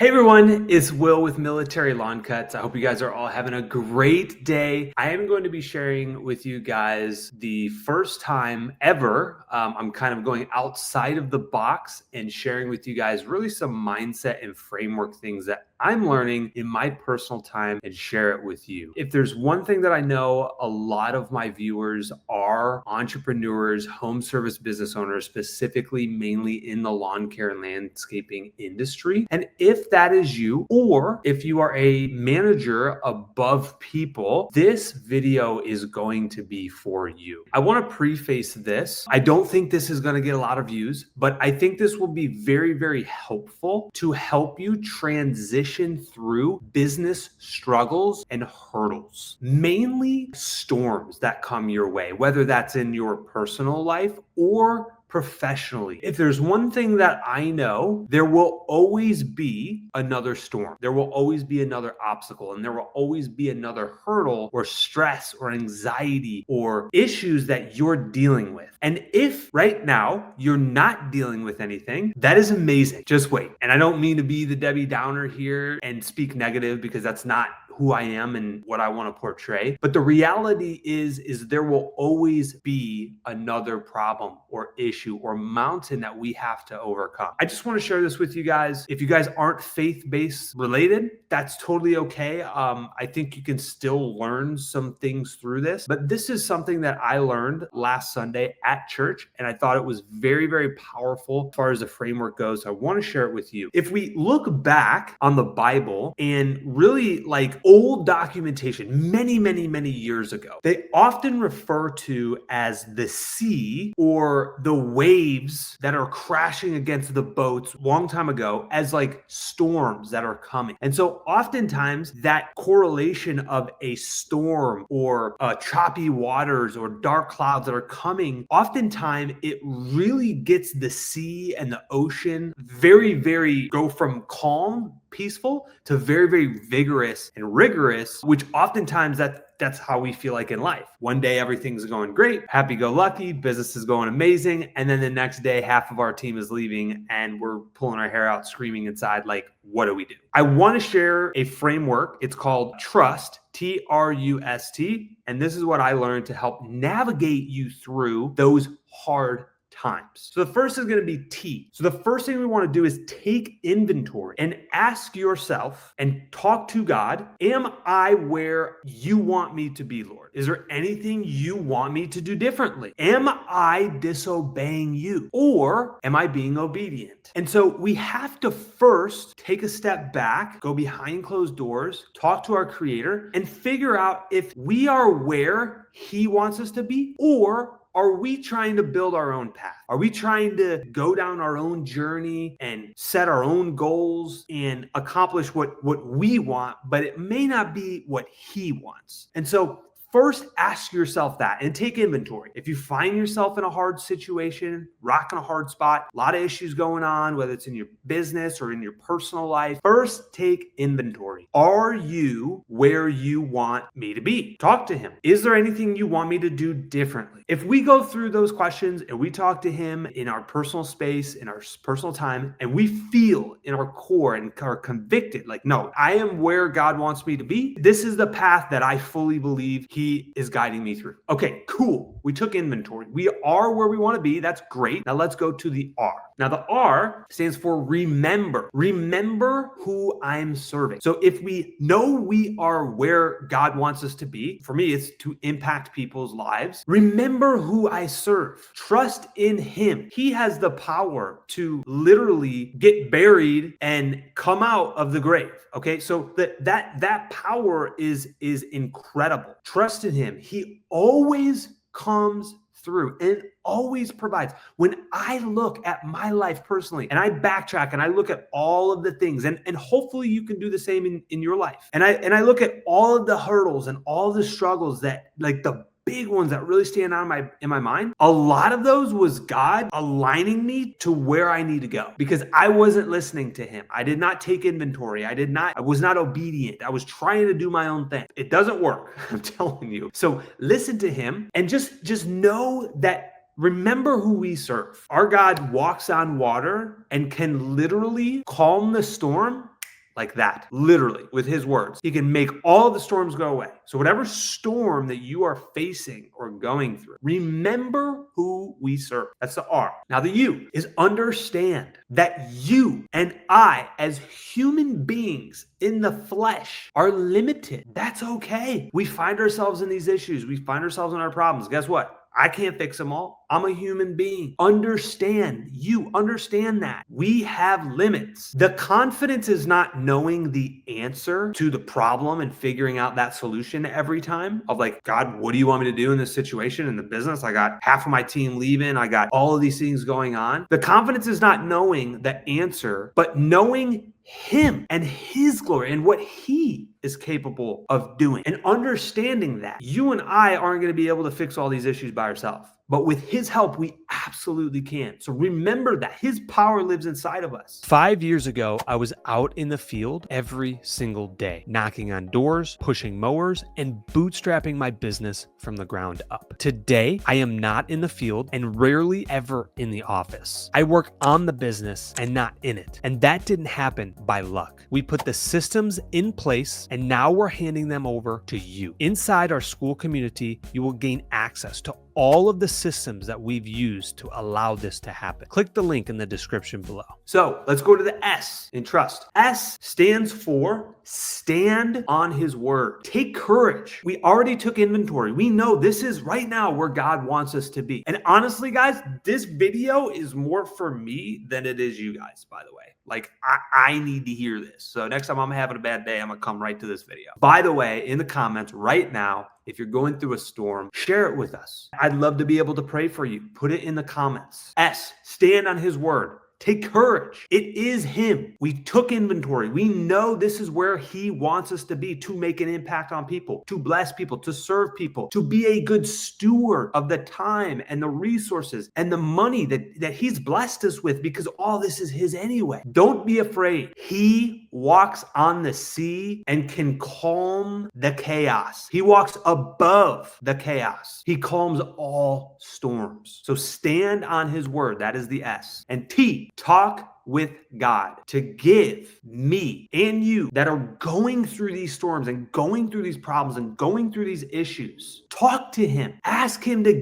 Hey everyone, it's Will with Military Lawn Cuts. I hope you guys are all having a great day. I am going to be sharing with you guys the first time ever. I'm kind of going outside of the box and sharing with you guys really some mindset and framework things that I'm learning in my personal time and share it with you. If there's one thing that I know, a lot of my viewers are entrepreneurs, home service business owners, specifically mainly in the lawn care and landscaping industry. And if that is you, or if you are a manager above people, this video is going to be for you. I want to preface this. I don't think this is going to get a lot of views, but I think this will be very, very helpful to help you transition through business struggles and hurdles, mainly storms that come your way, whether that's in your personal life or professionally. If there's one thing that I know, there will always be another storm. There will always be another obstacle, and there will always be another hurdle or stress or anxiety or issues that you're dealing with. And if right now you're not dealing with anything, that is amazing. Just wait. And I don't mean to be the Debbie Downer here and speak negative, because that's not who I am and what I want to portray. But the reality is there will always be another problem or issue or mountain that we have to overcome. I just want to share this with you guys. If you guys aren't faith-based related, that's totally okay. I think you can still learn some things through this, but this is something that I learned last Sunday at church, and I thought it was very, very powerful as far as the framework goes. So I want to share it with you. If we look back on the Bible and really like old documentation many years ago, they often refer to as the sea or the waves that are crashing against the boats long time ago as like storms that are coming. And so oftentimes that correlation of a storm or choppy waters or dark clouds that are coming, oftentimes it really gets the sea and the ocean very go from calm, peaceful to very vigorous and rigorous, which oftentimes that's how we feel like in life. One day everything's going great, happy-go-lucky, business is going amazing, and then the next day half of our team is leaving and we're pulling our hair out screaming inside like, what do we do? I want to share a framework. It's called T.R.U.S.T, T-R-U-S-T, and this is what I learned to help navigate you through those hard times. So the first is going to be T. So the first thing we want to do is take inventory and ask yourself and talk to God, am I where you want me to be, Lord? Is there anything you want me to do differently? Am I disobeying you, or am I being obedient? And so we have to first take a step back, go behind closed doors, talk to our Creator, and figure out if we are where He wants us to be, or are we trying to build our own path? Are we trying to go down our own journey and set our own goals and accomplish what we want, but it may not be what He wants? And so first, ask yourself that and take inventory. If you find yourself in a hard situation, rocking a hard spot, a lot of issues going on, whether it's in your business or in your personal life, first take inventory. Are you where you want me to be? Talk to Him. Is there anything you want me to do differently? If we go through those questions and we talk to Him in our personal space, in our personal time, and we feel in our core and are convicted, like, no, I am where God wants me to be. This is the path that I fully believe He is guiding me through. Okay, cool. We took inventory. We are where we want to be. That's great. Now let's go to the R. Now the R stands for remember. Remember who I'm serving. So if we know we are where God wants us to be, for me, it's to impact people's lives. Remember who I serve. Trust in Him. He has the power to literally get buried and come out of the grave. Okay, so that power is incredible. Trust in Him. He always comes through and always provides. When I look at my life personally and I backtrack and I look at all of the things, and hopefully you can do the same in your life. And I look at all of the hurdles and all the struggles that, like the big ones that really stand out in my mind, a lot of those was God aligning me to where I need to go, because I wasn't listening to Him. I did not take inventory. I was not obedient. I was trying to do my own thing. It doesn't work. I'm telling you. So listen to Him and just know that. Remember who we serve. Our God walks on water and can literally calm the storm like that, literally, with his words. He can make all the storms go away. So whatever storm that you are facing or going through, remember who we serve. That's the R. Now the U is understand that you and I, as human beings in the flesh, are limited. That's okay. We find ourselves in these issues. We find ourselves in our problems. Guess what? I can't fix them all. I'm a human being. Understand that we have limits. The confidence is not knowing the answer to the problem and figuring out that solution every time of like, God, what do you want me to do in this situation in the business? I got half of my team leaving. I got all of these things going on. The confidence is not knowing the answer, but knowing him and his glory and what he is capable of doing, and understanding that you and I aren't going to be able to fix all these issues by ourselves. But with his help, we absolutely can. So remember that his power lives inside of us. 5 years ago, I was out in the field every single day, knocking on doors, pushing mowers, and bootstrapping my business from the ground up. Today, I am not in the field and rarely ever in the office. I work on the business and not in it. And that didn't happen by luck. We put the systems in place and now we're handing them over to you. Inside our school community, you will gain access to all of the systems that we've used to allow this to happen. Click the link in the description below. So let's go to the S in trust. S stands for stand on his word. Take courage. We already took inventory. We know this is right now where God wants us to be. And honestly, guys, this video is more for me than it is you guys, by the way. Like, I need to hear this. So next time I'm having a bad day, I'm going to come right to this video. By the way, in the comments right now, if you're going through a storm, share it with us. I'd love to be able to pray for you. Put it in the comments. S, stand on his word. Take courage. It is him. We took inventory. We know this is where he wants us to be, to make an impact on people, to bless people, to serve people, to be a good steward of the time and the resources and the money that he's blessed us with, because all this is his anyway. Don't be afraid. He walks on the sea and can calm the chaos. He walks above the chaos. He calms all storms. So stand on his word. That is the S. And T, talk with God to give me and you that are going through these storms and going through these problems and going through these issues. Talk to him. Ask him to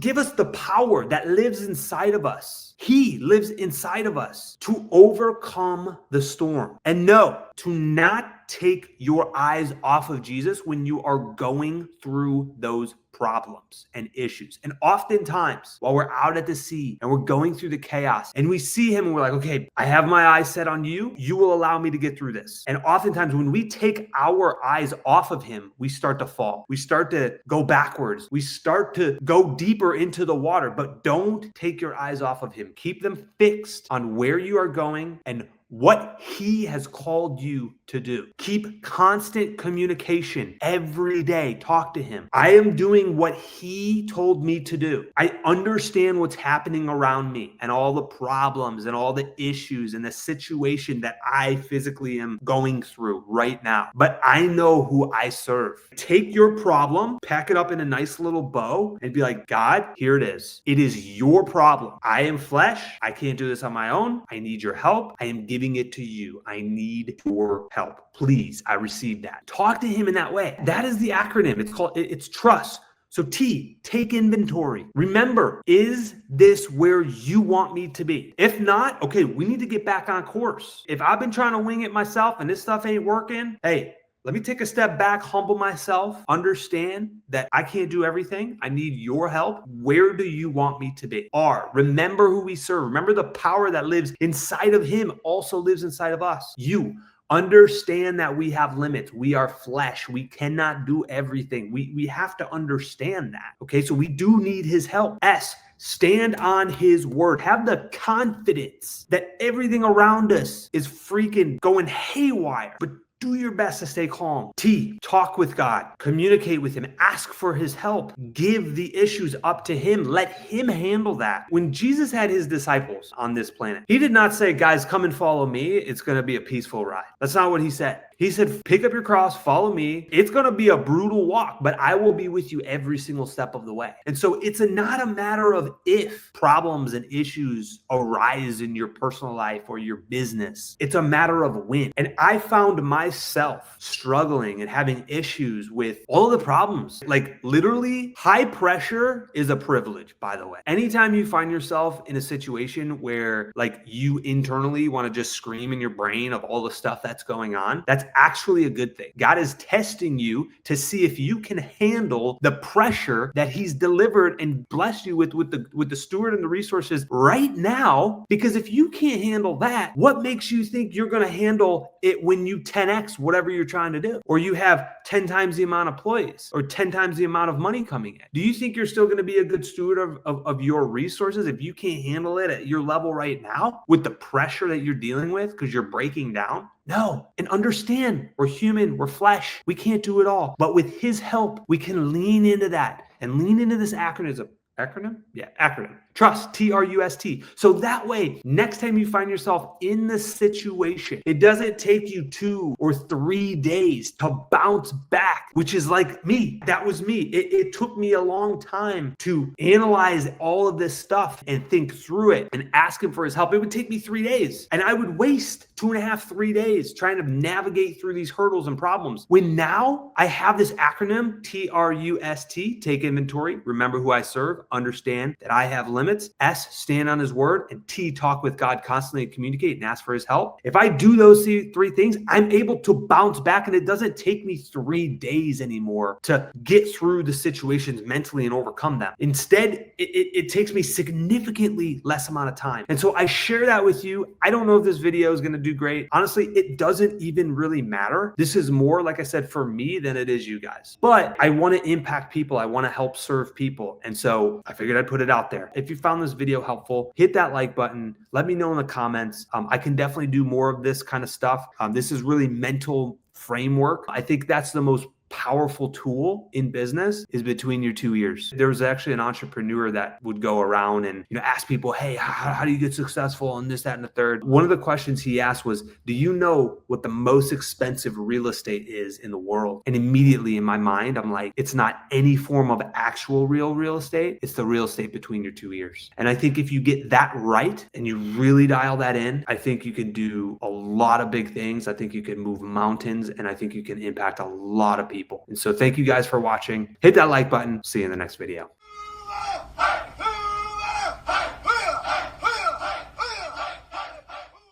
give us the power that lives inside of us. He lives inside of us to overcome the storm. And no, to not take your eyes off of Jesus when you are going through those problems and issues. And oftentimes, while we're out at the sea and we're going through the chaos and we see him and we're like, okay, I have my eyes set on you. You will allow me to get through this. And oftentimes when we take our eyes off of him, we start to fall. We start to go backwards. We start to go deeper into the water, but don't take your eyes off of him. Keep them fixed on where you are going and what he has called you to do. Keep constant communication every day. Talk to him. I am doing what he told me to do. I understand what's happening around me and all the problems and all the issues and the situation that I physically am going through right now. But I know who I serve. Take your problem, pack it up in a nice little bow and be like, God, here it is. It is your problem. I am flesh. I can't do this on my own. I need your help. I am giving it to you. I need your help. Please, I receive that. Talk to him in that way. That is the acronym. It's trust. So T, take inventory. Remember, is this where you want me to be? If not, okay, we need to get back on course. If I've been trying to wing it myself and this stuff ain't working, hey, let me take a step back, humble myself, understand that I can't do everything. I need your help. Where do you want me to be? R, remember who we serve. Remember the power that lives inside of him also lives inside of us. U, understand that we have limits. We are flesh. We cannot do everything. We have to understand that. Okay, so we do need his help. S, stand on his word. Have the confidence that everything around us is freaking going haywire, but do your best to stay calm. T, talk with God, communicate with him, ask for his help, give the issues up to him, let him handle that. When Jesus had his disciples on this planet, he did not say, guys, come and follow me. It's going to be a peaceful ride. That's not what he said. He said, pick up your cross, follow me. It's going to be a brutal walk, but I will be with you every single step of the way. And so it's not a matter of if problems and issues arise in your personal life or your business. It's a matter of when. And I found myself struggling and having issues with all of the problems. Like literally, high pressure is a privilege, by the way. Anytime you find yourself in a situation where like you internally want to just scream in your brain of all the stuff that's going on, that's actually a good thing. God is testing you to see if you can handle the pressure that he's delivered and blessed you with the steward and the resources right now. Because if you can't handle that, what makes you think you're going to handle it when you 10x whatever you're trying to do, or you have 10 times the amount of employees or 10 times the amount of money coming in? Do you think you're still going to be a good steward of your resources if you can't handle it at your level right now with the pressure that you're dealing with because you're breaking down? No. And understand, we're human, we're flesh. We can't do it all. But with his help, we can lean into that and lean into this acronym. Acronym. Trust, T.R.U.S.T. So that way, next time you find yourself in the situation, it doesn't take you 2 or 3 days to bounce back, which is like me. That was me. It took me a long time to analyze all of this stuff and think through it and ask him for his help. It would take me 3 days, and I would waste 2.5, 3 days trying to navigate through these hurdles and problems. When now I have this acronym, T.R.U.S.T, take inventory, remember who I serve, understand that I have limits. S, stand on his word, and T, talk with God constantly and communicate and ask for his help. If I do those 3 things, I'm able to bounce back, and it doesn't take me 3 days anymore to get through the situations mentally and overcome them. Instead, it takes me significantly less amount of time. And so I share that with you. I don't know if this video is going to do great. Honestly, it doesn't even really matter. This is more, like I said, for me than it is you guys. But I want to impact people. I want to help serve people. And so I figured I'd put it out there. If you found this video helpful, hit that like button. Let me know in the comments. I can definitely do more of this kind of stuff. This is really mental framework. I think that's the most powerful tool in business is between your 2 ears. There was actually an entrepreneur that would go around and ask people, hey, how do you get successful and this, that, and the third. One of the questions he asked was, do you know what the most expensive real estate is in the world? And immediately in my mind, I'm like, it's not any form of actual real estate. It's the real estate between your 2 ears. And I think if you get that right and you really dial that in, I think you can do a lot of big things. I think you can move mountains, and I think you can impact a lot of people. And so thank you guys for watching. Hit that like button. See you in the next video.